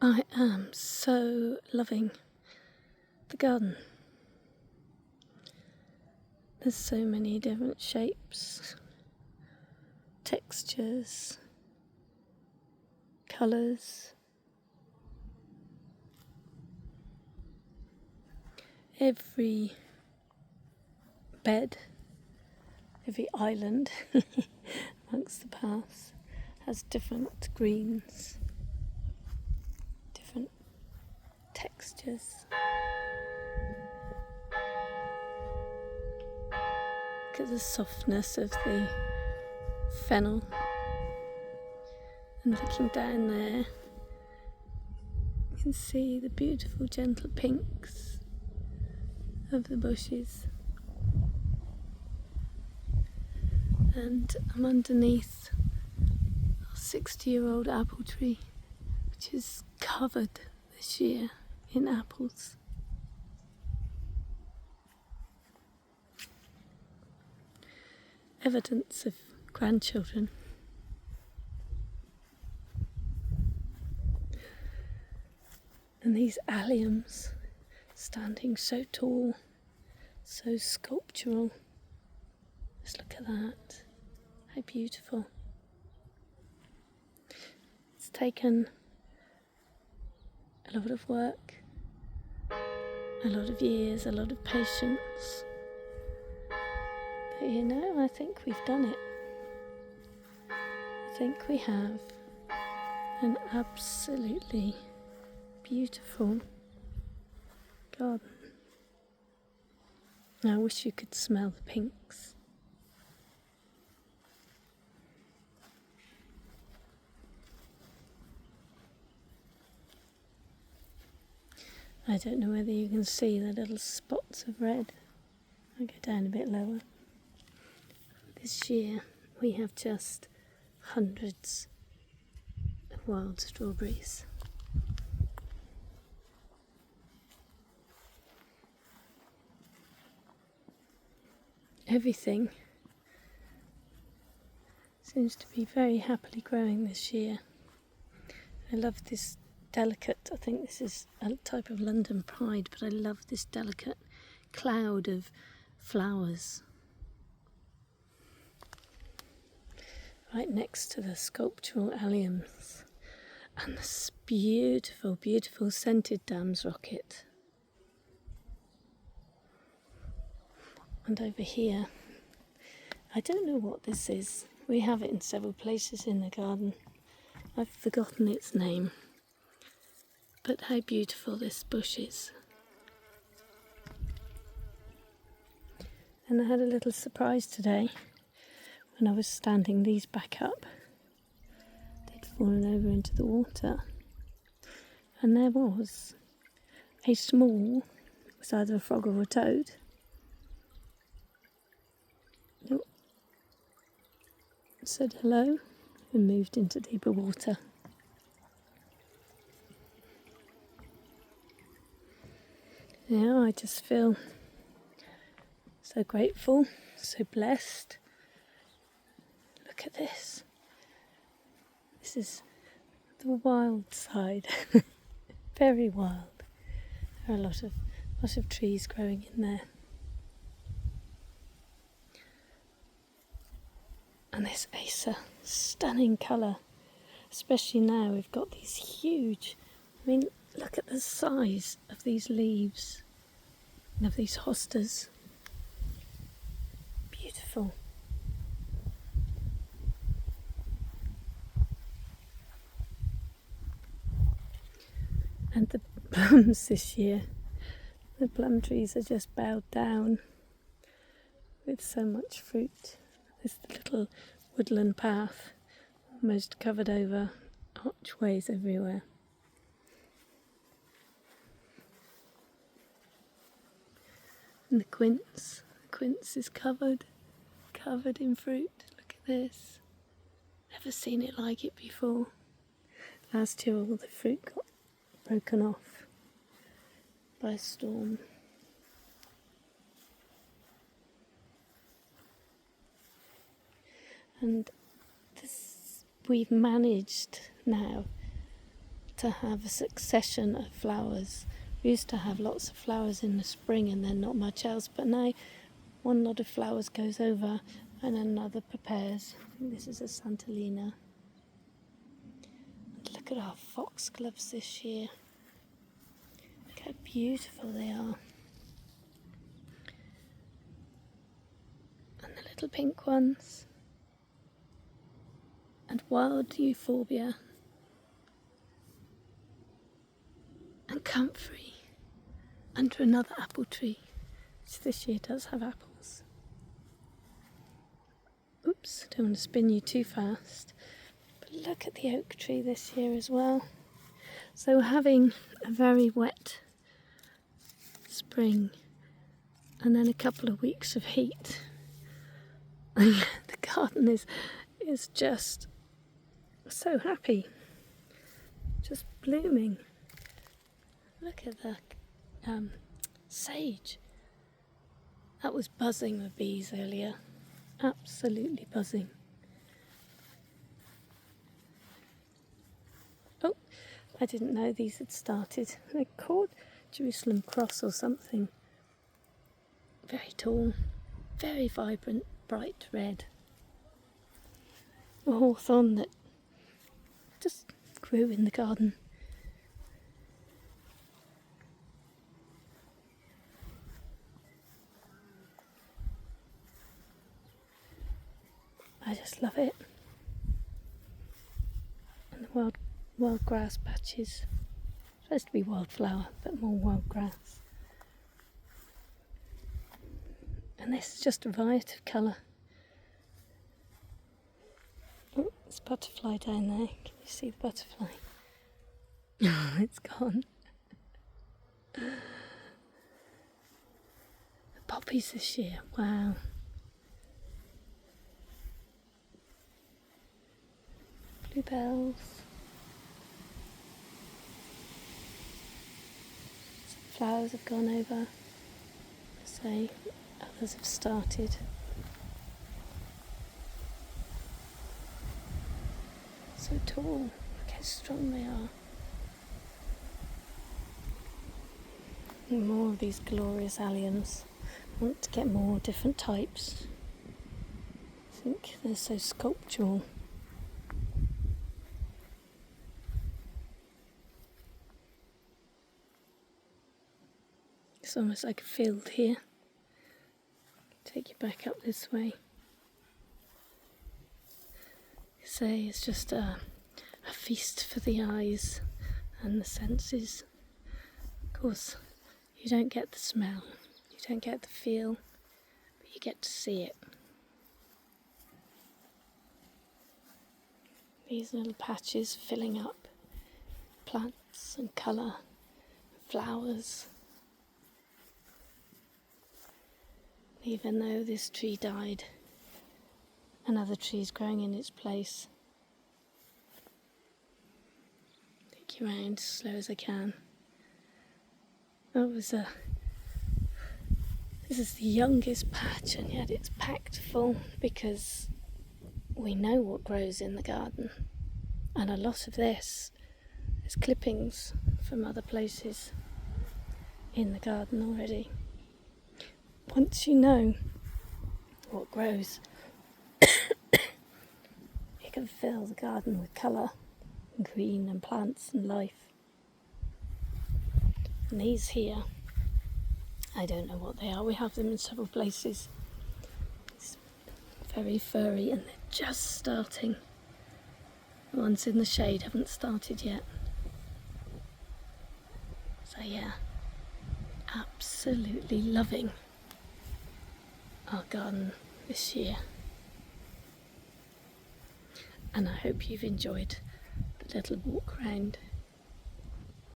I am so loving the garden. There's so many different shapes, textures, colours. Every bed, every island amongst the paths has different greens, different textures. Look at the softness of the fennel, and looking down there you can see the beautiful gentle pinks of the bushes, and I'm underneath a 60-year-old apple tree which is covered this year in apples. Evidence of grandchildren. And these alliums standing so tall, so sculptural. Just look at that. How beautiful. It's taken a lot of work, a lot of years, a lot of patience. But you know, I think we've done it. I think we have an absolutely beautiful garden. I wish you could smell the pinks. I don't know whether you can see the little spots of red. I'll go down a bit lower. This year we have just hundreds of wild strawberries. Everything seems to be very happily growing this year. I love this delicate, I think this is a type of London Pride, but I love this delicate cloud of flowers right next to the sculptural alliums and this beautiful, beautiful scented Dam's rocket. And over here, I don't know what this is. We have it in several places in the garden. I've forgotten its name. But how beautiful this bush is. And I had a little surprise today when I was standing these back up. They'd fallen over into the water. And there was a small, it was either a frog or a toad, said hello and moved into deeper water. Yeah, I just feel so grateful, so blessed. Look at this. This is the wild side. Very wild. There are a lot of trees growing in there. And this Acer, stunning colour. Especially now we've got these huge, I mean, look at the size of these leaves and of these hostas. Beautiful. And the plums this year, the plum trees are just bowed down with so much fruit. This little woodland path, almost covered over, archways everywhere. And the quince is covered in fruit. Look at this. Never seen it like it before. Last year all the fruit got broken off by a storm. And this, we've managed now to have a succession of flowers. We used to have lots of flowers in the spring and then not much else, but now one lot of flowers goes over and another prepares. I think this is a Santolina. Look at our foxgloves this year. Look how beautiful they are. And the little pink ones. And wild euphorbia. And comfrey under another apple tree, which this year does have apples. Oops, don't want to spin you too fast. But look at the oak tree this year as well. So we're having a very wet spring and then a couple of weeks of heat. The garden is just so happy, just blooming. Look at the sage. That was buzzing with bees earlier. Absolutely buzzing. Oh, I didn't know these had started. They're called Jerusalem Cross or something. Very tall, very vibrant, bright red. A hawthorn that just grew in the garden. I just love it. And the wild grass patches. Supposed to be wildflower, but more wild grass. And this is just a riot of colour. Oh, there's a butterfly down there. Can you see the butterfly? Oh, it's gone. The poppies this year, wow. Bluebells. Some flowers have gone over. So others have started. So tall. Look how strong they are. And more of these glorious alliums. I want to get more different types. I think they're so sculptural. It's almost like a field here. Take you back up this way. Say it's just a feast for the eyes and the senses. Of course, you don't get the smell, you don't get the feel, but you get to see it. These little patches filling up, plants and colour, flowers. Even though this tree died, another tree is growing in its place. Take you around as slow as I can. This is the youngest patch, and yet it's packed full because we know what grows in the garden, and a lot of this is clippings from other places in the garden already. Once you know what grows, you can fill the garden with colour, and green and plants and life. And these here, I don't know what they are. We have them in several places. It's very furry and they're just starting. The ones in the shade haven't started yet. So yeah, absolutely loving our garden this year. And I hope you've enjoyed the little walk round.